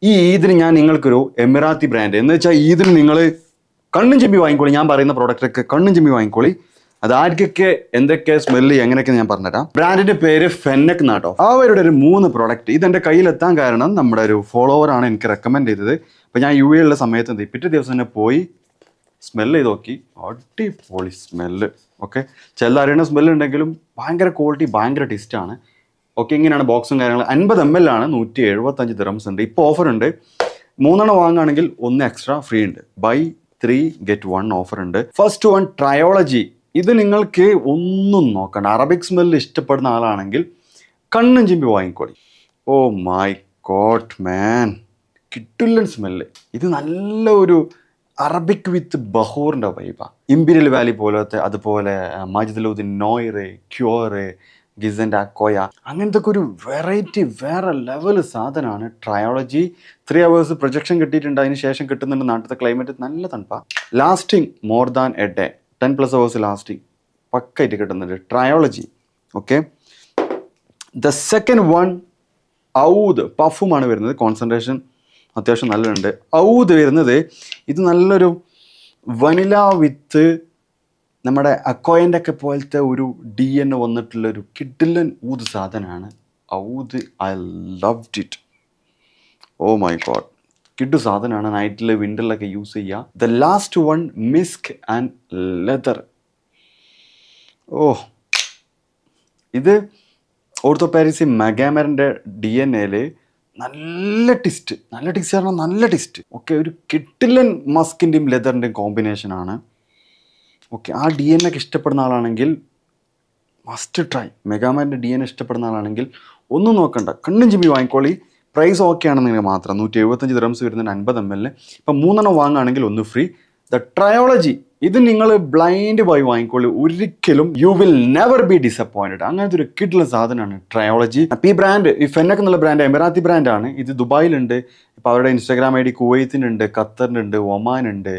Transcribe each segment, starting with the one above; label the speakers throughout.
Speaker 1: ഈ ഈദിന് ഞാൻ നിങ്ങൾക്കൊരു എമിറാത്തി ബ്രാൻഡ് എന്ന് വെച്ചാൽ ഈദിന് നിങ്ങൾ കണ്ണും ചെമ്പി വാങ്ങിക്കോളി. ഞാൻ പറയുന്ന പ്രോഡക്റ്റൊക്കെ കണ്ണും ചെമ്പി വാങ്ങിക്കോളി. അത് ആർക്കൊക്കെ എന്തൊക്കെ സ്മെല്ല് എങ്ങനെയൊക്കെ ഞാൻ പറഞ്ഞുതരാം. ബ്രാൻഡിന്റെ പേര് ഫെന്നക് എന്നാട്ടോ. അവരുടെ ഒരു 3 പ്രോഡക്റ്റ് ഇതെന്റെ കയ്യിലെത്താൻ കാരണം നമ്മുടെ ഒരു ഫോളോവർ ആണ് എനിക്ക് റെക്കമെൻഡ് ചെയ്തത്. അപ്പോൾ ഞാൻ യു എ ഉള്ള സമയത്ത് പിറ്റേ ദിവസം തന്നെ പോയി സ്മെല്ല് ചെയ്ത് നോക്കി. അടിപൊളി സ്മെല്ല്. ഓക്കെ, ചില അറിയണ സ്മെല്ല് ഉണ്ടെങ്കിലും ഭയങ്കര ക്വാളിറ്റി, ഭയങ്കര ടേസ്റ്റാണ്. ഓക്കെ, ഇങ്ങനെയാണ് ബോക്സും കാര്യങ്ങളും. 50 ml ആണ്, 175 ദിറംസ് ഉണ്ട്. ഇപ്പോൾ ഓഫർ ഉണ്ട്. 3 വാങ്ങുകയാണെങ്കിൽ 1 എക്സ്ട്രാ ഫ്രീ ഉണ്ട്. ബൈ 3 get 1 ഓഫർ ഉണ്ട്. First one trilogy. ഇത് നിങ്ങൾക്ക് ഒന്നും നോക്കണ്ട, അറബിക് സ്മെല്ല് ഇഷ്ടപ്പെടുന്ന ആളാണെങ്കിൽ കണ്ണും ചിമ്പി വാങ്ങിക്കോളി. ഓ മൈ ഗോഡ് മാൻ, കിട്ടില്ല സ്മെല്ല്. ഇത് നല്ല ഒരു അറബിക് വിത്ത് ബഹൂറിൻ്റെ വൈബാ. ഇമ്പീരിയൽ വാലി പോലത്തെ, അതുപോലെ മജിദുലുദ്ദീൻ നോയറ്, ക്യൂറ്, ഗിസൻ്റെ അക്കോയ, അങ്ങനത്തെ ഒരു വെറൈറ്റി വേറെ ലെവൽ സാധനമാണ് ട്രയോളജി. 3 hours പ്രൊജക്ഷൻ കിട്ടിയിട്ടുണ്ട്. അതിന് ശേഷം കിട്ടുന്നുണ്ട് നാട്ടിലത്തെ ക്ലൈമറ്റ് നല്ല തണുപ്പാണ്. Lasting more than a day, 10+ hours lasting പക്കായിട്ട് കിട്ടുന്നുണ്ട് trilogy. Okay, the second one ഔദ് പഫുമാണ് വരുന്നത്. കോൺസെൻട്രേഷൻ അത്യാവശ്യം നല്ലുണ്ട്. ഔദ് വരുന്നത് ഇത് നല്ലൊരു വനില വിത്ത് നമ്മുടെ അക്കോയൻ്റെ ഒക്കെ പോലത്തെ ഒരു DNA വന്നിട്ടുള്ളൊരു കിഡിലൻ ഊത് സാധനമാണ് ഔദ്. I loved it. Oh my god, കിഡു സാധനമാണ്. നൈറ്റിൽ വിൻ്ററിലൊക്കെ യൂസ് ചെയ്യുക. The last one musk and leather. Oh, ഇത് ഓർത്തോപാരിസി മെഗാമറിൻ്റെ DNA നല്ല ടിസ്റ്റ് പറഞ്ഞാൽ നല്ല ടിസ്റ്റ്. ഓക്കെ, ഒരു കിഡിലൻ മസ്കിൻ്റെയും ലെതറിൻ്റെയും കോമ്പിനേഷനാണ്. ഓക്കെ, ആ DNA ഇഷ്ടപ്പെടുന്ന ആളാണെങ്കിൽ മസ്റ്റ് ട്രൈ. മെഗാമാൻ്റെ DNA ഇഷ്ടപ്പെടുന്ന ആളാണെങ്കിൽ ഒന്നും നോക്കണ്ട, കണ്ണും ചിമ്പി വാങ്ങിക്കോളി. പ്രൈസ് ഓക്കെ ആണെന്നെങ്കിൽ മാത്രം. 175 ദിറംസ് വരുന്നതിന് 50 ml. ഇപ്പം 3 വാങ്ങുകയാണെങ്കിൽ 1 ഫ്രീ. ദ ട്രയോളജി, ഇത് നിങ്ങൾ ബ്ലൈൻഡ് പോയി വാങ്ങിക്കോളി. ഒരിക്കലും you will never be disappointed. അങ്ങനത്തെ ഒരു കിഡുള്ള സാധനമാണ് ട്രയോളജി. അപ്പോൾ ഈ ബ്രാൻഡ്, ഈ ഫെന്നക് എന്നുള്ള ബ്രാൻഡ് എമിറാത്തി ബ്രാൻഡാണ്. ഇത് ദുബായിലുണ്ട്. ഇപ്പോൾ അവരുടെ ഇൻസ്റ്റാഗ്രാം ID കുവൈത്തിനുണ്ട്, ഖത്തറിനുണ്ട്, ഒമാനുണ്ട്,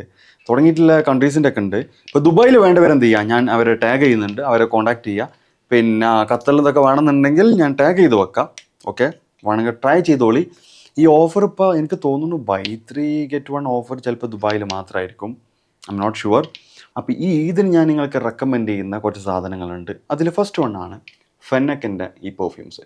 Speaker 1: തുടങ്ങിയിട്ടുള്ള കൺട്രീസിൻ്റെ ഒക്കെ ഉണ്ട്. ഇപ്പോൾ ദുബായിൽ വേണ്ടവരെന്ത് ചെയ്യുക, ഞാൻ അവരെ ടാഗ് ചെയ്യുന്നുണ്ട്, അവരെ കോൺടാക്ട് ചെയ്യുക. പിന്നെ ഖത്തറിൽ ഇതൊക്കെ വേണമെന്നുണ്ടെങ്കിൽ ഞാൻ ടാഗ് ചെയ്ത് വെക്കാം. ഓക്കെ, വേണമെങ്കിൽ ട്രൈ ചെയ്തോളി. ഈ ഓഫർ ഇപ്പോൾ എനിക്ക് തോന്നുന്നു ബൈ 3 get 1 ഓഫർ ചിലപ്പോൾ ദുബായിൽ മാത്രമായിരിക്കും. I am not sure. അപ്പോൾ ഈ ഇതിന് ഞാൻ നിങ്ങൾക്ക് റെക്കമെൻഡ് ചെയ്യുന്ന കുറച്ച് സാധനങ്ങളുണ്ട്. അതിൽ ഫസ്റ്റ് വണ്ണാണ് ഫെന്നക്കിൻ്റെ ഈ പെർഫ്യൂംസ്.